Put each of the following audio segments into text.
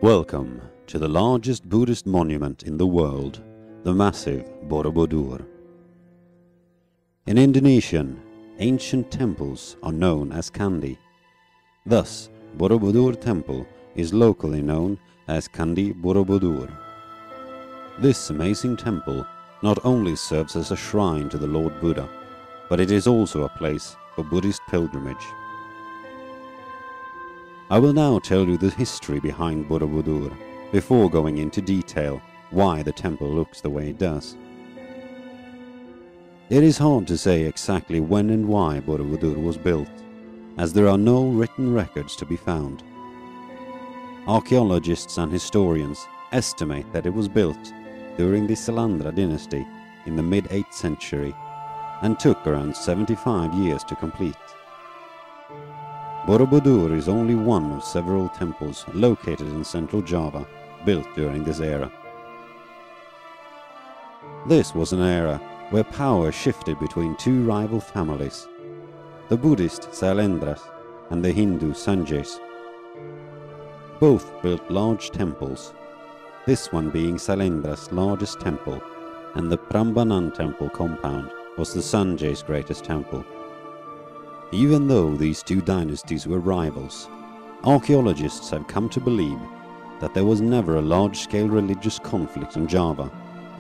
Welcome to the largest Buddhist monument in the world, the massive Borobudur. In Indonesian, ancient temples are known as Candi. Thus, Borobudur Temple is locally known as Candi Borobudur. This amazing temple not only serves as a shrine to the Lord Buddha, but it is also a place for Buddhist pilgrimage. I will now tell you the history behind Borobudur, before going into detail why the temple looks the way it does. It is hard to say exactly when and why Borobudur was built, as there are no written records to be found. Archaeologists and historians estimate that it was built during the Salandra dynasty in the mid-8th century and took around 75 years to complete. Borobudur is only one of several temples located in central Java built during this era. This was an era where power shifted between two rival families, the Buddhist Sailendras and the Hindu Sanjays. Both built large temples, this one being Sailendra's largest temple, and the Prambanan temple compound was the Sanjay's greatest temple. Even though these two dynasties were rivals, archaeologists have come to believe that there was never a large-scale religious conflict in Java,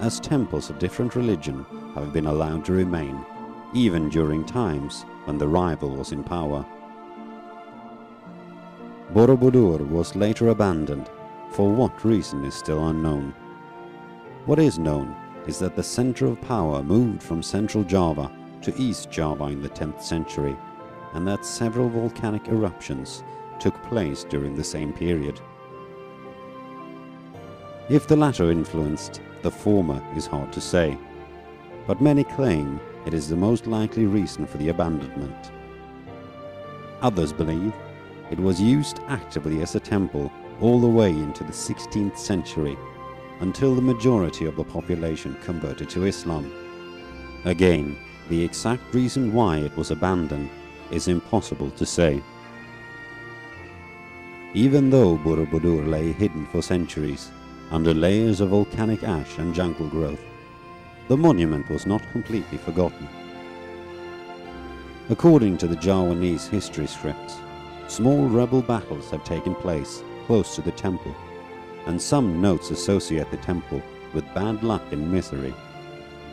as temples of different religion have been allowed to remain, even during times when the rival was in power. Borobudur was later abandoned, for what reason is still unknown. What is known is that the center of power moved from central Java to East Java in the 10th century, and that several volcanic eruptions took place during the same period. If the latter influenced the former is hard to say, but many claim it is the most likely reason for the abandonment. Others believe it was used actively as a temple all the way into the 16th century, until the majority of the population converted to Islam. Again, the exact reason why it was abandoned is impossible to say. Even though Borobudur lay hidden for centuries, under layers of volcanic ash and jungle growth, the monument was not completely forgotten. According to the Javanese history scripts, small rebel battles have taken place close to the temple, and some notes associate the temple with bad luck and misery.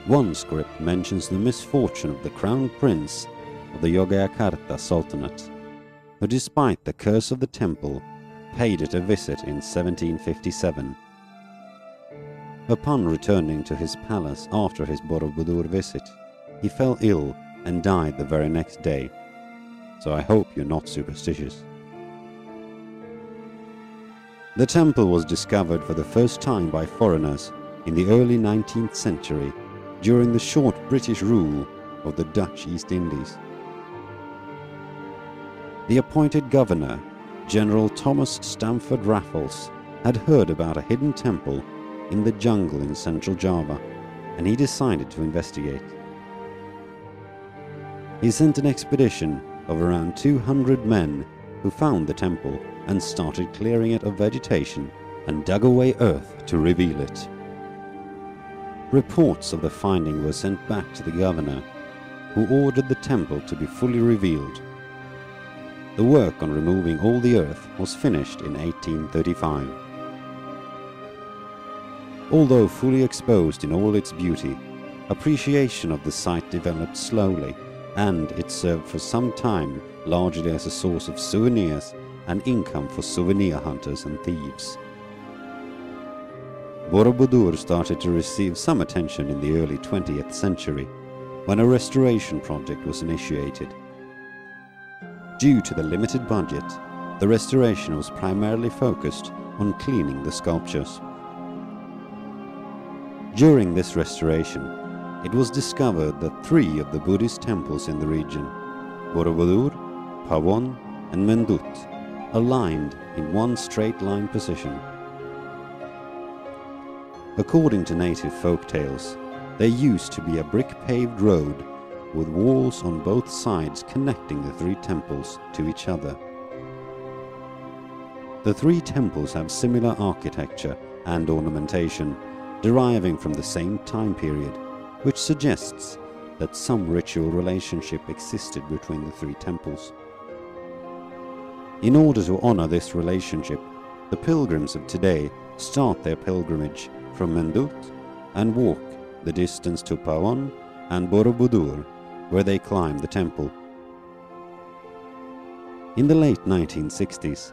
One script mentions the misfortune of the crown prince of the Yogyakarta Sultanate, who despite the curse of the temple, paid it a visit in 1757. Upon returning to his palace after his Borobudur visit, he fell ill and died the very next day, so I hope you're not superstitious. The temple was discovered for the first time by foreigners in the early 19th century during the short British rule of the Dutch East Indies. The appointed governor, General Thomas Stamford Raffles, had heard about a hidden temple in the jungle in central Java, and he decided to investigate. He sent an expedition of around 200 men who found the temple and started clearing it of vegetation and dug away earth to reveal it. Reports of the finding were sent back to the governor, who ordered the temple to be fully revealed. The work on removing all the earth was finished in 1835. Although fully exposed in all its beauty, appreciation of the site developed slowly, and it served for some time largely as a source of souvenirs and income for souvenir hunters and thieves. Borobudur started to receive some attention in the early 20th century, when a restoration project was initiated. Due to the limited budget, the restoration was primarily focused on cleaning the sculptures. During this restoration, it was discovered that 3 of the Buddhist temples in the region, Borobudur, Pawon, and Mendut, aligned in one straight line position. According to native folk tales, there used to be a brick-paved road with walls on both sides connecting the 3 temples to each other. The three temples have similar architecture and ornamentation, deriving from the same time period, which suggests that some ritual relationship existed between the three temples. In order to honor this relationship, the pilgrims of today start their pilgrimage from Mendut and walk the distance to Pawon and Borobudur, where they climb the temple. In the late 1960s,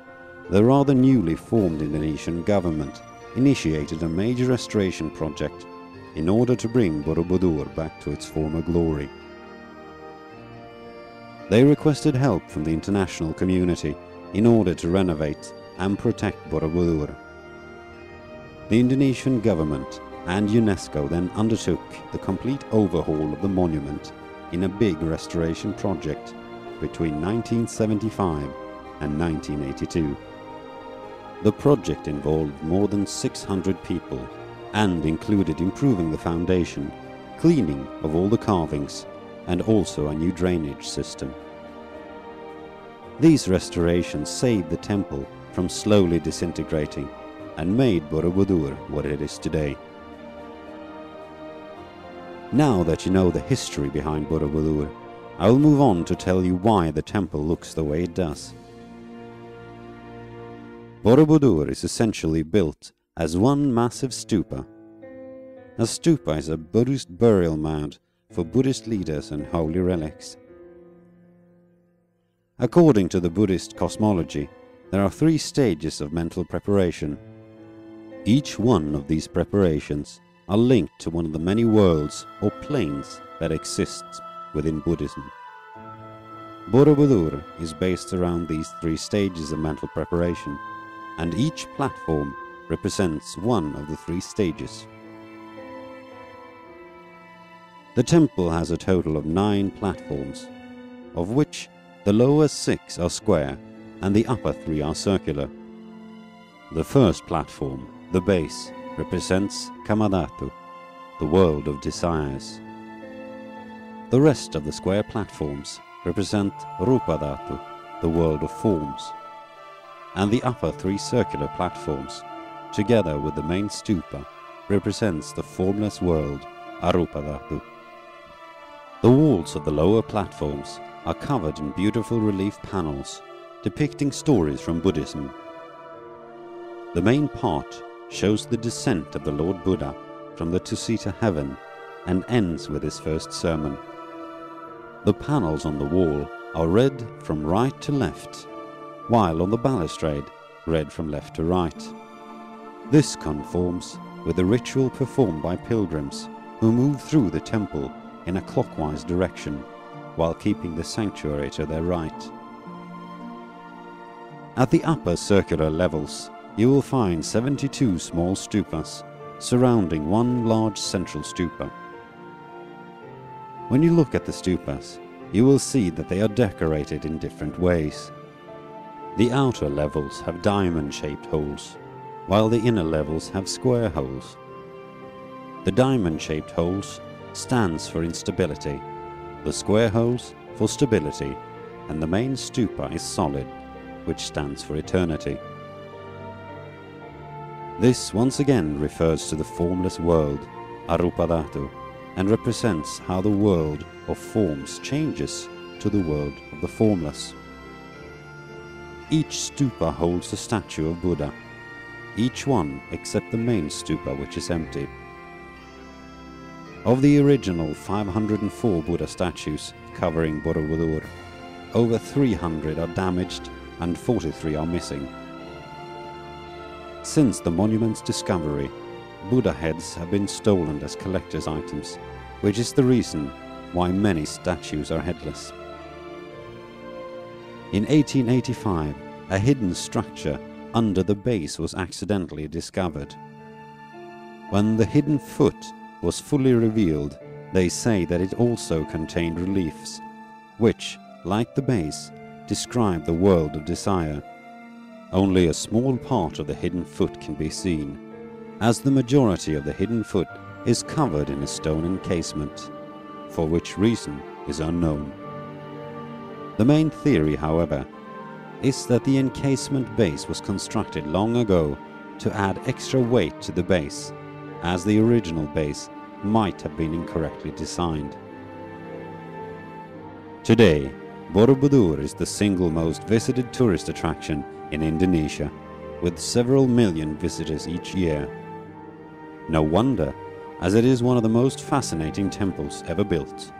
the rather newly formed Indonesian government initiated a major restoration project in order to bring Borobudur back to its former glory. They requested help from the international community in order to renovate and protect Borobudur. The Indonesian government and UNESCO then undertook the complete overhaul of the monument in a big restoration project between 1975 and 1982. The project involved more than 600 people and included improving the foundation, cleaning of all the carvings, and also a new drainage system. These restorations saved the temple from slowly disintegrating and made Borobudur what it is today. Now that you know the history behind Borobudur, I will move on to tell you why the temple looks the way it does. Borobudur is essentially built as one massive stupa. A stupa is a Buddhist burial mound for Buddhist leaders and holy relics. According to the Buddhist cosmology, there are 3 stages of mental preparation. Each one of these preparations are linked to one of the many worlds or planes that exists within Buddhism. Borobudur is based around these 3 stages of mental preparation, and each platform represents one of the 3 stages. The temple has a total of 9 platforms, of which the lower 6 are square and the upper 3 are circular. The first platform, the base, represents Kamadhatu, the world of desires. The rest of the square platforms represent Rupadhatu, the world of forms. And the upper 3 circular platforms, together with the main stupa, represents the formless world, Arupadhatu. The walls of the lower platforms are covered in beautiful relief panels depicting stories from Buddhism. The main part shows the descent of the Lord Buddha from the Tusita heaven and ends with his first sermon. The panels on the wall are read from right to left, while on the balustrade read from left to right. This conforms with the ritual performed by pilgrims who move through the temple in a clockwise direction, while keeping the sanctuary to their right. At the upper circular levels, you will find 72 small stupas surrounding one large central stupa. When you look at the stupas, you will see that they are decorated in different ways. The outer levels have diamond-shaped holes, while the inner levels have square holes. The diamond-shaped holes stands for instability, the square holes for stability, and the main stupa is solid, which stands for eternity. This once again refers to the formless world, Arupadhatu, and represents how the world of forms changes to the world of the formless. Each stupa holds a statue of Buddha, each one except the main stupa, which is empty. Of the original 504 Buddha statues covering Borobudur, over 300 are damaged and 43 are missing. Since the monument's discovery, Buddha heads have been stolen as collector's items, which is the reason why many statues are headless. In 1885, a hidden structure under the base was accidentally discovered. When the hidden foot was fully revealed, they say that it also contained reliefs, which, like the base, describe the world of desire. Only a small part of the hidden foot can be seen, as the majority of the hidden foot is covered in a stone encasement, for which reason is unknown. The main theory, however, is that the encasement base was constructed long ago to add extra weight to the base, as the original base might have been incorrectly designed. Today, Borobudur is the single most visited tourist attraction in Indonesia, with several million visitors each year. No wonder, as it is one of the most fascinating temples ever built.